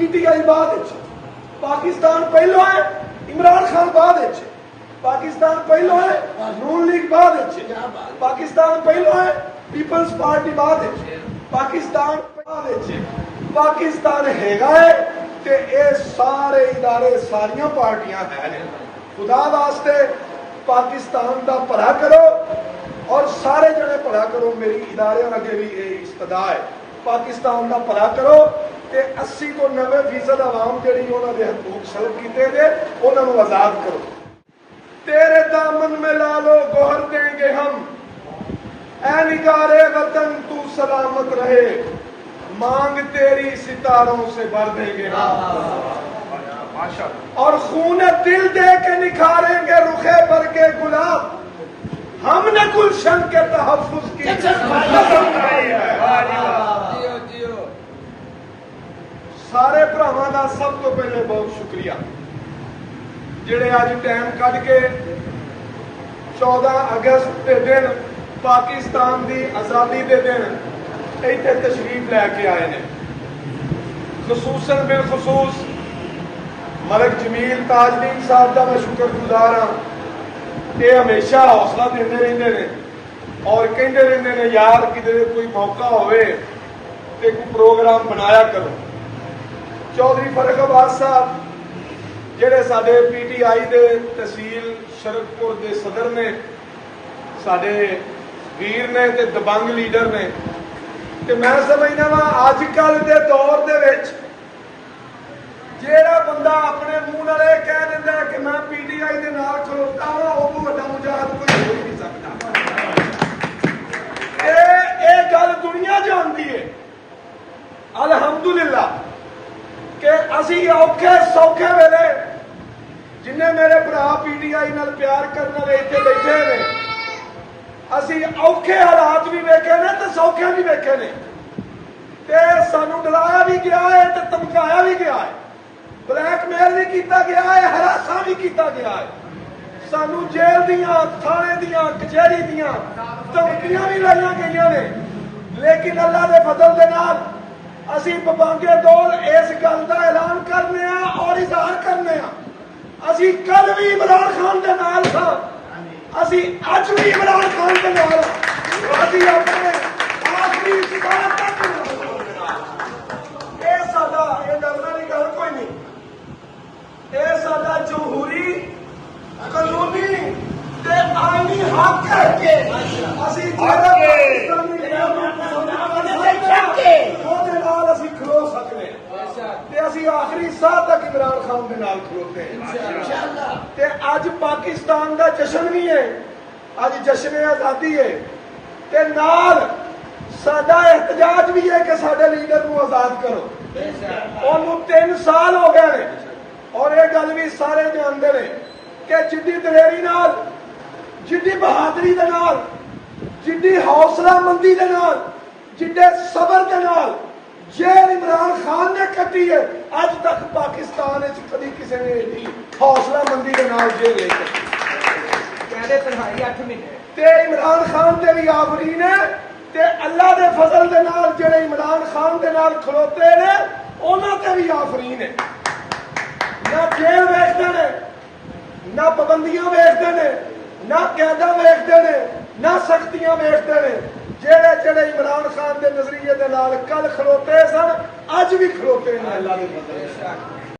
PTI بعد پاکستان پہلو ہے، عمران خان بعد پاکستان پہلو ہے، نون لیگ بعد پاکستان پہلو ہے، پیپلز پارٹی بعد پاکستان پاکستان ہے تے اے سارے ادارے ساریاں پارٹیاں ہیں۔ خدا واسطے پاکستان دا بھلا کرو اور سارے جنے بھلا کرو، میری ادارے اگے بھی یہ استدا ہے، پاکستان دا بھلا کرو تے 80 تو 90% عوام جڑی انہاں دے حقوق سلب کیتے دے انہاں نوں آزاد کرو۔ تیرے دامن میں لالو گوہر دیں گے ہم، اے نگارے وطن تو سلامت رہے، مانگ تیری ستاروں سے بھر دیں گے ہم، اور خون دل دے کے نکھاریں گے رخے بھر کے گلاب، ہم نے گلشن کے تحفظ کی سارے بھراواں دا سب تو پہلے بہت شکریہ جڑے اج ٹائم کڈ کے 14 اگست کے دن پاکستان دی آزادی دے دن ایتھے تشریف لے کے آئے نے، خصوصاً بالخصوص ملک جمیل تاجدین صاحب کا میں شکر گزار ہاں، یہ ہمیشہ حوصلہ دیندے رہندے نے اور کہندے رہندے نے یار کدھر کوئی موقع ہوئے تے کوئی پروگرام بنایا کرو۔ چودھری فرق آباد صاحب جڑے ساڈے PTI دے تحصیل شرکپور دے صدر نے، ساڈے ویر نے تے دبنگ لیڈر نے، تے میں سمجھنا وا اج کل دے دور دے وچ جیڑا بندہ اپنے منہ نال کہہ دیندا ہے کہ میں PTI دے نال کھلوتا ہاں، او تو وڈا مجاہد کوئی ہو ہی نہیں سکتا۔ اے گل دنیا جاندی ہے الحمدللہ کہ اسی اوکھے سوکھے ویلے جنہیں میرے برا PTI نال پیار کرنے والے اتنے بیٹھے نے، اسی اوکھے حالات بھی ویکھے نے تے سوکھے بھی ویکھے نے، تے سانو ڈرایا بھی گیا ہے تے دھمکایا بھی گیا ہے، بلیک میل بھی کیتا گیا ہے، ہراساں بھی کیتا گیا ہے، سانو جیل دیاں تھانے دیاں کچہری دیاں دھمکیاں بھی لائیاں گئیاں نے، لیکن اللہ دے فضل دے نال اسی ببانگے دور اس گل کا اعلان کرنے ہاں اور اظہار کرنے ہاں، اسی کل بھی عمران خان دے نال تھا، اسی اج بھی عمران خان دے نال، اسی اپنے آخری سال تک اے ساڈا اے ڈرنے والی گل کوئی نہیں، اے ساڈا جمہوری قانونی تے آئینی حق ہے، اسی پاکستانی کھلو سکتے تے اسی آخری سال تک عمران خان دے نال کھلوتے ہیں تے اج پاکستان دا جشن بھی ہے، اج جشن آزادی ہے تے نال ساڈا احتجاج بھی ہے کہ ساڈے لیڈر نو آزاد کرو، انہوں 3 سال ہو گئے نے، اور یہ گل بھی سارے جانتے ہیں کہ جدی دلیری نال، جدی بہادری دے نال، جدی حوصلہ مندی دے نال، جدے صبر دے نال جیل عمران خان نے کٹی ہے، اج تک پاکستان کبھی کسی نے ایڈی حوصلہ مندی کے نال جیل لے کے تنہائی 8 مہینے تے عمران خان دے بھی آفرین ہے تے اللہ دے فضل دے نال جڑے عمران خان دے نال کھلوتے نے انہاں تے بھی آفرین ہے، نہ جیل ویکھدے نے، نہ پابندیاں ویکھدے نے، نہ قیداں ویکھدے نے، نہ سختیاں ویکھدے نے، جڑے جڑے عمران خان دے نظریے دے نال کل کھلوتے سن اج بھی کھلوتے ہیں اللہ دے فضل۔